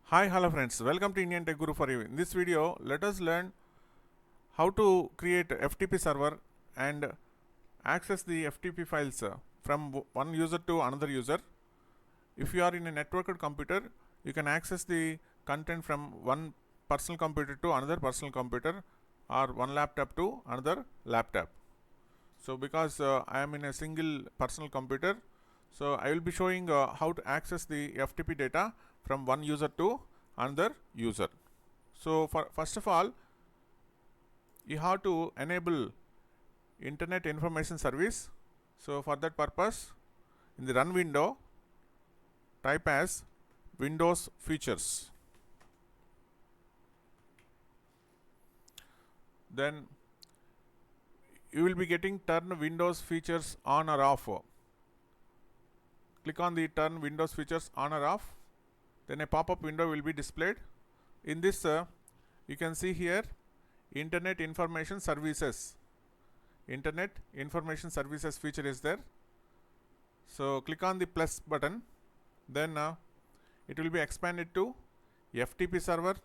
Hi, hello friends. Welcome to Indian Tech Guru for you. In this video, let us learn how to create FTP server and access the FTP files from one user to another user. If you are in a networked computer, you can access the content from one personal computer to another personal computer or one laptop to another laptop. So because I am in a single personal computer, so I will be showing how to access the FTP data from one user to another user. So first of all, you have to enable Internet Information Service. So for that purpose, in the run window, type as Windows features. Then you will be getting turn Windows features on or off. Click on the turn Windows features on or off. Then a pop-up window will be displayed. In this, you can see here Internet Information Services. Internet Information Services feature is there. So click on the plus button. Then it will be expanded to FTP Server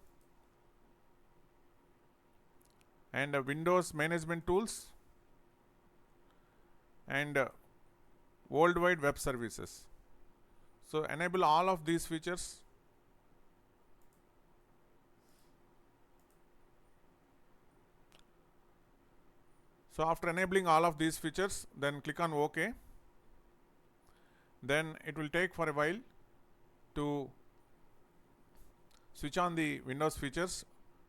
and Windows Management Tools and Worldwide Web Services. So enable all of these features. So after enabling all of these features, then click on OK. Then it will take for a while to switch on the Windows features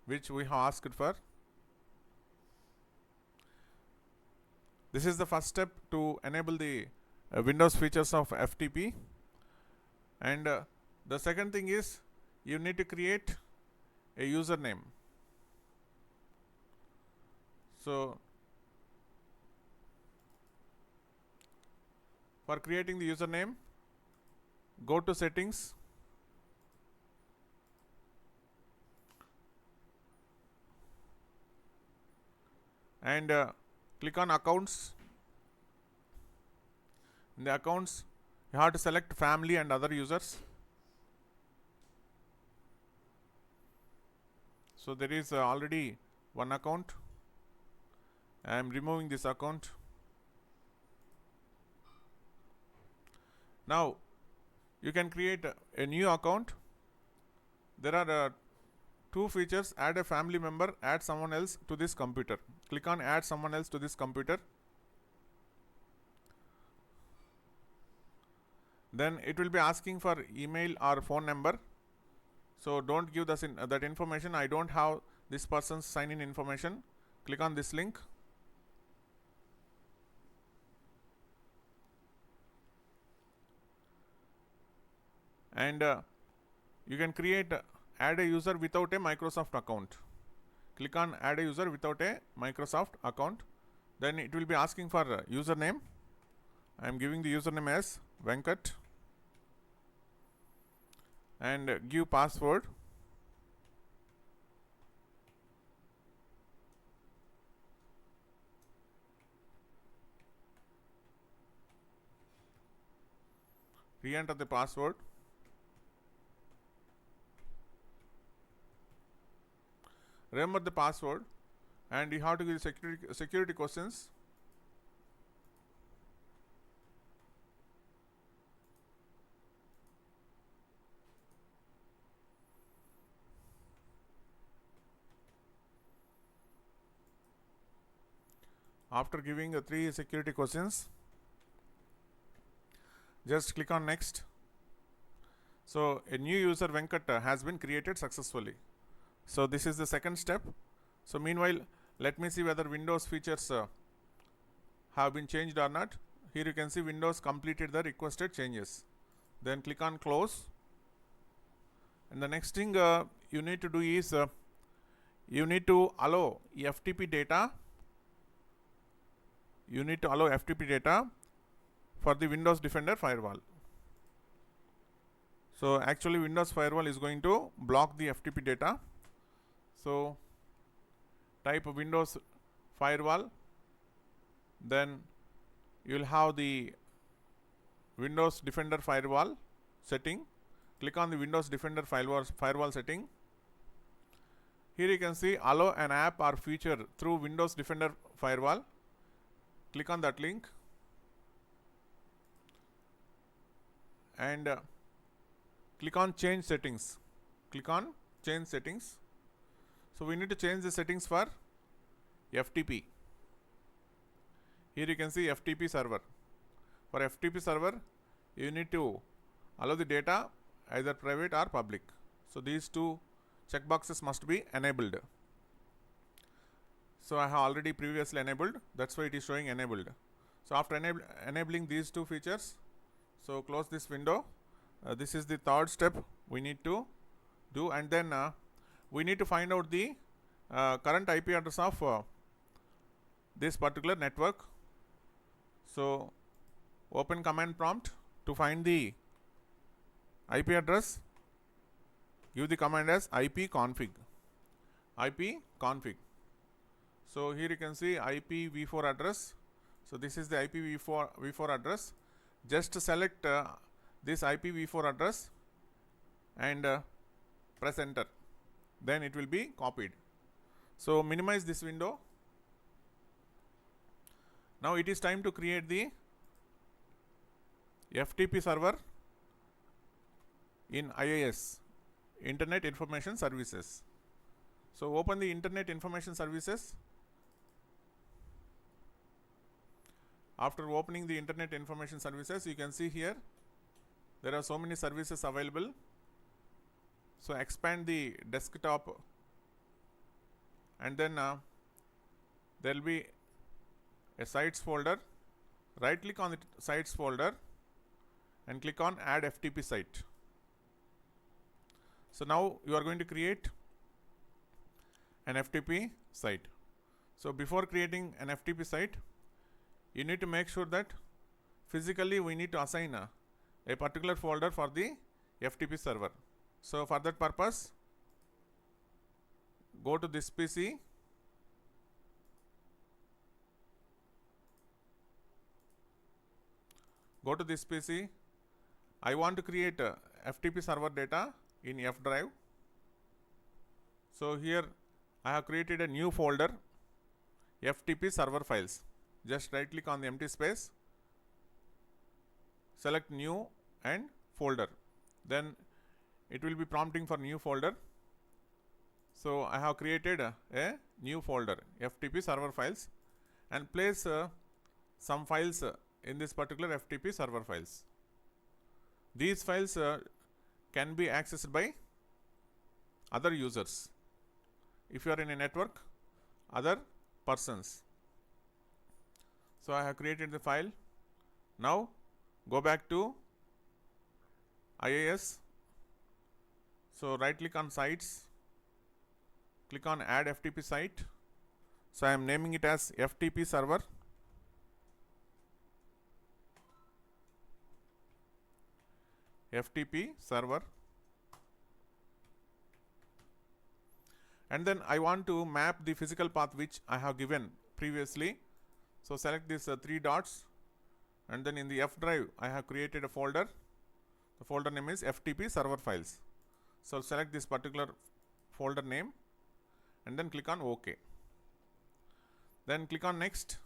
which we have asked for. This is the first step to enable the Windows features of FTP. And the second thing is you need to create a username. So for creating the username, go to settings, and click on accounts. In the accounts, you have to select family and other users. So there is already one account. I am removing this account. Now you can create a new account. There are two features: add a family member, add someone else to this computer. Click on add someone else to this computer. Then it will be asking for email or phone number. So don't give that information. I don't have this person's sign in information. Click on this link. And you can create add a user without a Microsoft account. Click on add a user without a Microsoft account. Then it will be asking for username. I am giving the username as Venkat and give password. Re-enter the password. Remember the password, and you have to give security questions. After giving 3 security questions, just click on next. So a new user Venkat has been created successfully. So this is the second step. So meanwhile, let me see whether Windows features have been changed or not. Here you can see Windows completed the requested changes. Then click on close. And the next thing you need to do is you need to allow FTP data. You need to allow FTP data for the Windows Defender firewall. So actually Windows firewall is going to block the FTP data. So type Windows firewall, then you will have the Windows Defender firewall setting. click on the Windows Defender firewall setting. Here you can see allow an app or feature through Windows Defender firewall. Click on that link and click on change settings. Click on change settings. So we need to change the settings for FTP. Here you can see FTP server. For FTP server, you need to allow the data either private or public. So these two checkboxes must be enabled. So I have already previously enabled, that's why it is showing enabled. So after enabling these two features, so close this window. This is the third step we need to do, and then we need to find out the current IP address of this particular network. So open command prompt to find the IP address. Give the command as ipconfig. So here you can see IPv4 address. So this is the IPv4 address. Just select this IPv4 address and press enter. Then it will be copied. So minimize this window. Now it is time to create the FTP server in IIS, Internet Information Services. So open the Internet Information Services. After opening the Internet Information Services, you can see here there are so many services available. So expand the desktop, and then there will be a sites folder. Right click on the sites folder and click on add FTP site. So now you are going to create an FTP site. So before creating an FTP site, you need to make sure that physically we need to assign a particular folder for the FTP server. So for that purpose, go to this PC, I want to create FTP server data in F drive. So here I have created a new folder, FTP server files. Just right click on the empty space, select new and folder. Then it will be prompting for new folder. So I have created a new folder, FTP server files, and place some files in this particular FTP server files. These files can be accessed by other users. If you are in a network, other persons. So I have created the file. Now go back to IIS. So right click on sites, click on add FTP site. So I am naming it as FTP server. FTP server. And then I want to map the physical path which I have given previously. So select these 3 dots, and then in the F drive I have created a folder. The folder name is FTP server files. So select this particular folder name and then click on OK. Then click on next.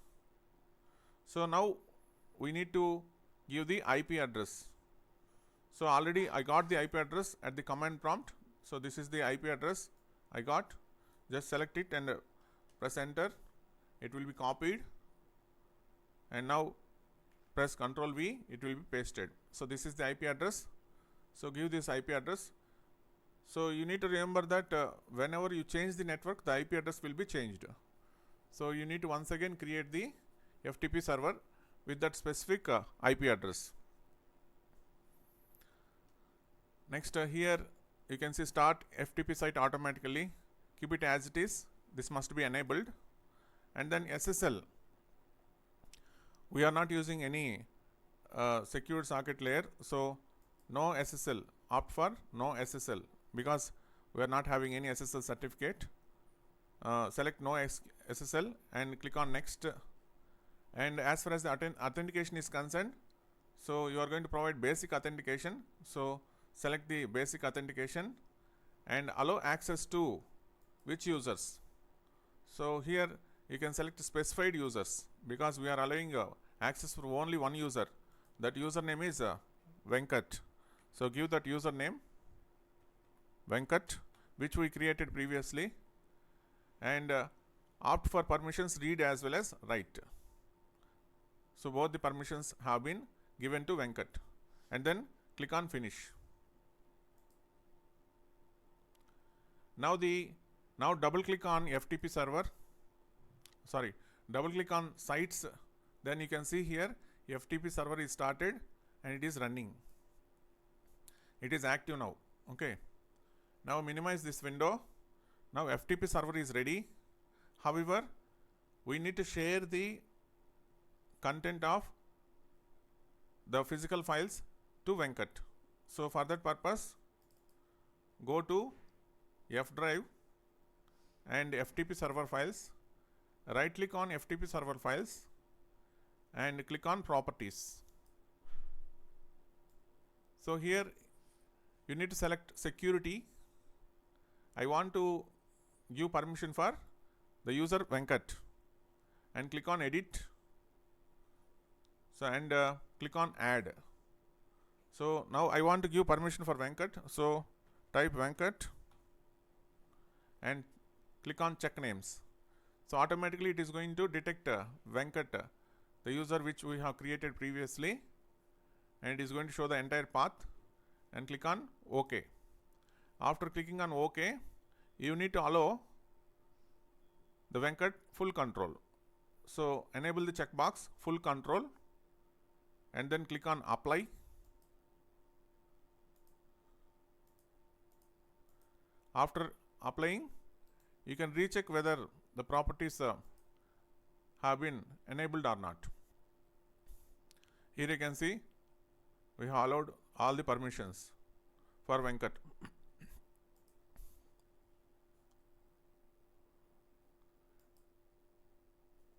So now we need to give the IP address. So already I got the IP address at the command prompt. So this is the IP address I got. Just select it and press enter. It will be copied. And now press Ctrl V, it will be pasted. So this is the IP address. So give this IP address. So you need to remember that whenever you change the network, the IP address will be changed. So you need to once again create the FTP server with that specific IP address. Next here you can see start FTP site automatically. Keep it as it is. This must be enabled. And then SSL. We are not using any secure socket layer, so no SSL. Opt for no SSL because we are not having any SSL certificate. Select no SSL and click on next. And as far as the authentication is concerned, so you are going to provide basic authentication. So select the basic authentication and allow access to which users. So here you can select specified users because we are allowing access for only one user. That username is Venkat. So give that username Venkat, which we created previously, and opt for permissions read as well as write. So both the permissions have been given to Venkat, and then click on finish. Now double click on FTP server. Sorry, double click on sites. Then you can see here FTP server is started and it is running. It is active now. Okay. Now minimize this window. Now FTP server is ready. However, we need to share the content of the physical files to Venkat. So for that purpose, go to F drive and FTP server files. Right click on FTP server files and click on properties. So here you need to select security. I want to give permission for the user Venkat and click on edit. So and click on add. So now I want to give permission for Venkat. So type Venkat and click on check names. So automatically it is going to detect Venkat, the user which we have created previously, and it is going to show the entire path, and click on OK. After clicking on OK, you need to allow the Venkat full control. So enable the checkbox full control and then click on apply. After applying, you can recheck whether the properties have been enabled or not. Here you can see we have allowed all the permissions for Venkat.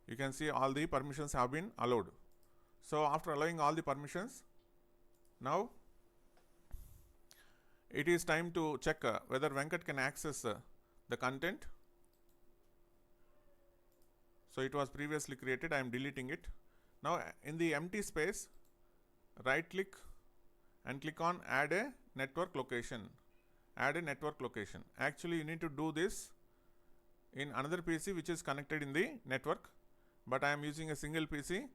You can see all the permissions have been allowed. So after allowing all the permissions, now it is time to check whether Venkat can access the content. So it was previously created, I am deleting it. Now in the empty space, right click and click on add a network location. Add a network location. Actually you need to do this in another PC which is connected in the network, but I am using a single PC.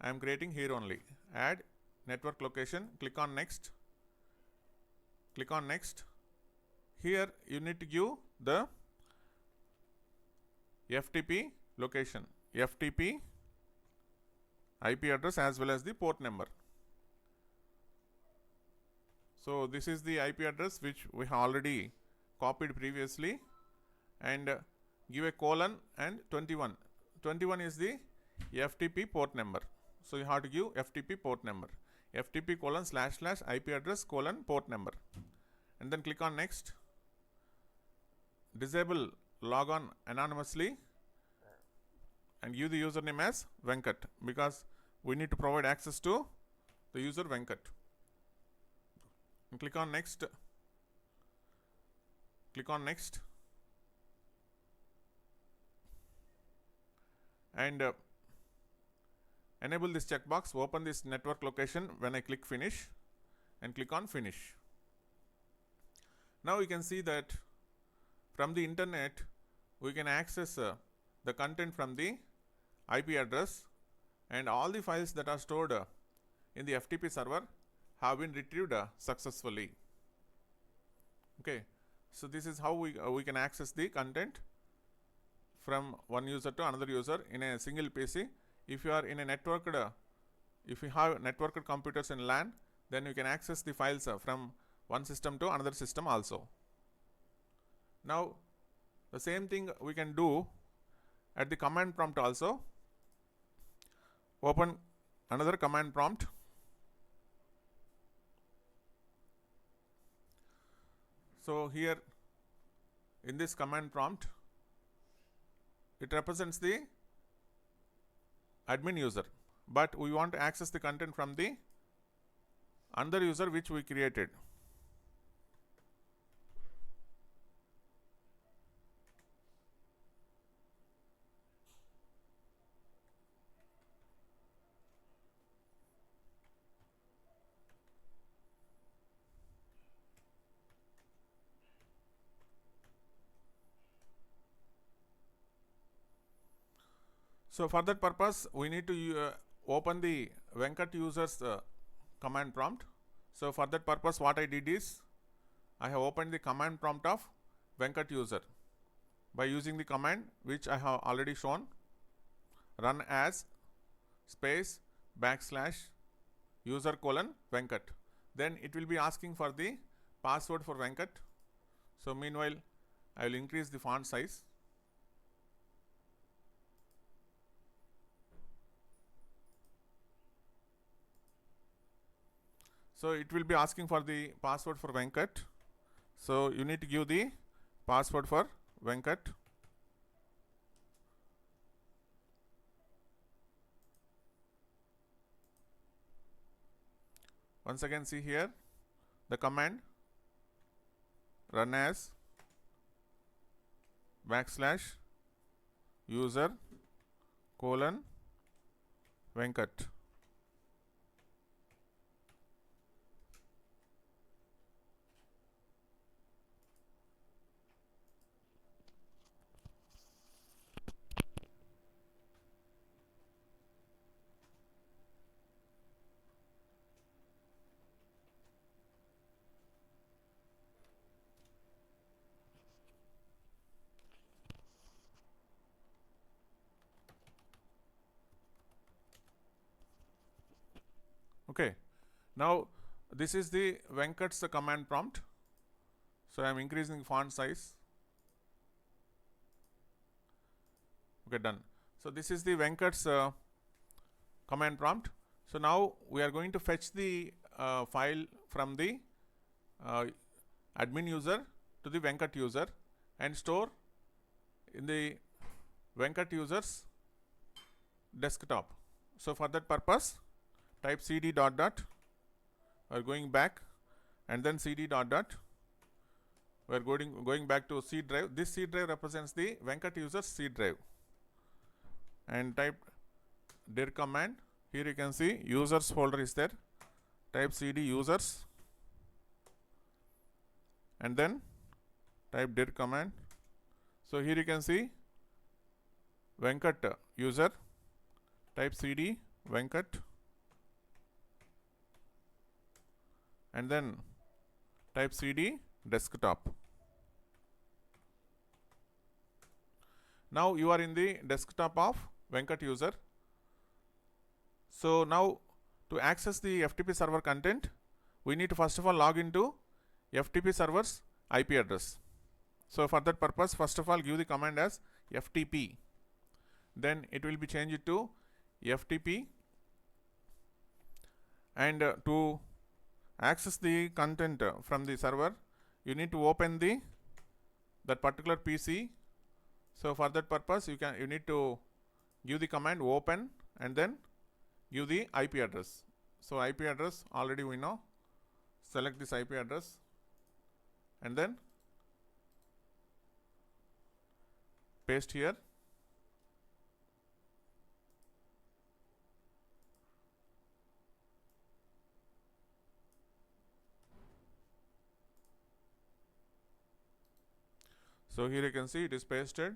I am creating here only. Add network location, click on next. Click on next. Here you need to give the FTP location, FTP IP address as well as the port number. So this is the IP address which we have already copied previously, and give a colon and 21. 21 is the FTP port number. So you have to give FTP port number, FTP colon / IP address colon port number, and then click on next. Disable logon anonymously and give the username as Venkat because we need to provide access to the user Venkat. And click on next. Click on next. And enable this checkbox, open this network location when I click finish, and click on finish. Now you can see that from the internet we can access the content from the IP address, and all the files that are stored in the FTP server have been retrieved successfully. Okay, so this is how we can access the content from one user to another user in a single PC. If you are in a networked, if you have networked computers in LAN, then you can access the files from one system to another system also. Now the same thing we can do at the command prompt also. Open another command prompt. So here in this command prompt, it represents the admin user, but we want to access the content from the another user which we created. So for that purpose, we need to open the Venkat users command prompt. So for that purpose, what I did is I have opened the command prompt of Venkat user by using the command which I have already shown, run as space /user Venkat. Then it will be asking for the password for Venkat. So meanwhile, I will increase the font size. So it will be asking for the password for Venkat. So you need to give the password for Venkat. Once again, see here the command run as /user Venkat. Okay, now this is the Venkat's command prompt. So I am increasing font size. Okay, done. So this is the Venkat's command prompt. So now we are going to fetch the file from the admin user to the Venkat user and store in the Venkat user's desktop. So for that purpose, type cd dot dot, we are going back, and then cd dot dot, we are going back to C drive. This C drive represents the Venkat user's C drive, and type dir command. Here you can see users folder is there. Type cd users, and then type dir command. So here you can see Venkat user. Type cd Venkat, and then type cd desktop. Now you are in the desktop of Venkat user. So now to access the FTP server content, we need to first of all log into FTP server's IP address. So for that purpose, first of all give the command as FTP. Then it will be changed to FTP, and to access the content from the server, you need to open that particular PC. So for that purpose, you need to give the command open and then give the IP address. So IP address already we know. Select this IP address and then paste here. So here you can see it is pasted.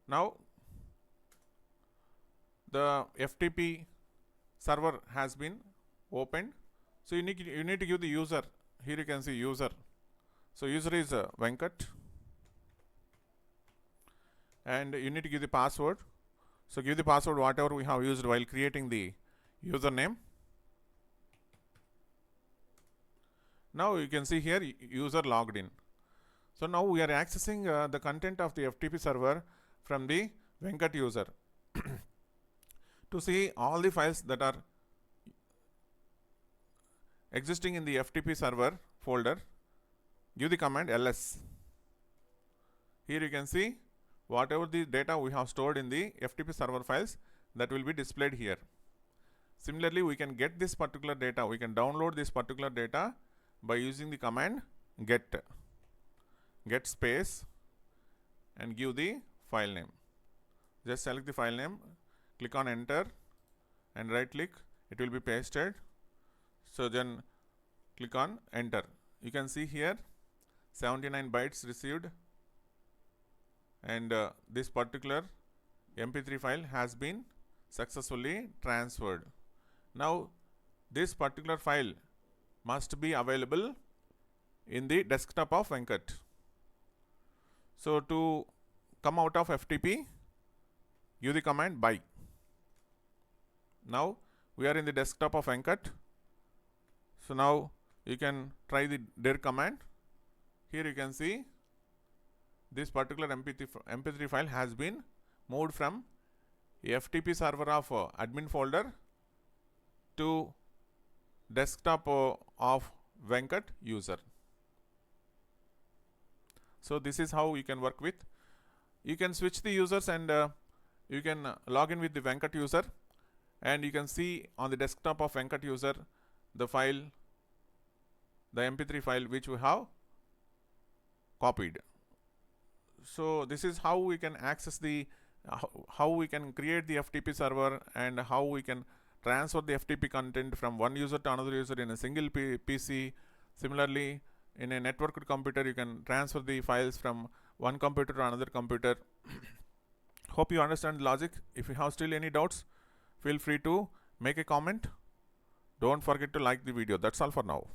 Now the FTP server has been opened. So you need to give the user. Here you can see user. So user is Venkat, and you need to give the password. So give the password whatever we have used while creating the username. Now you can see here user logged in. So now we are accessing the content of the FTP server from the Venkat user. To see all the files that are existing in the FTP server folder, give the command ls. Here you can see whatever the data we have stored in the FTP server files, that will be displayed here. Similarly, we can get this particular data, we can download this particular data by using the command get space and give the file name. Just select the file name, click on enter and right click, it will be pasted. So then click on enter. You can see here 79 bytes received, and this particular MP3 file has been successfully transferred. Now this particular file must be available in the desktop of Venkat. So to come out of FTP, use the command buy. Now we are in the desktop of Venkat. So now you can try the dir command. Here you can see this particular MP3 file has been moved from FTP server of admin folder to desktop of Venkat user. So this is how you can work with. You can switch the users and you can log in with the Venkat user, and you can see on the desktop of Venkat user the file, the MP3 file which we have copied. So this is how we can access the how we can create the FTP server and how we can transfer the FTP content from one user to another user in a single PC. Similarly, in a networked computer, you can transfer the files from one computer to another computer. Hope you understand the logic. If you have still any doubts, feel free to make a comment. Don't forget to like the video. That's all for now.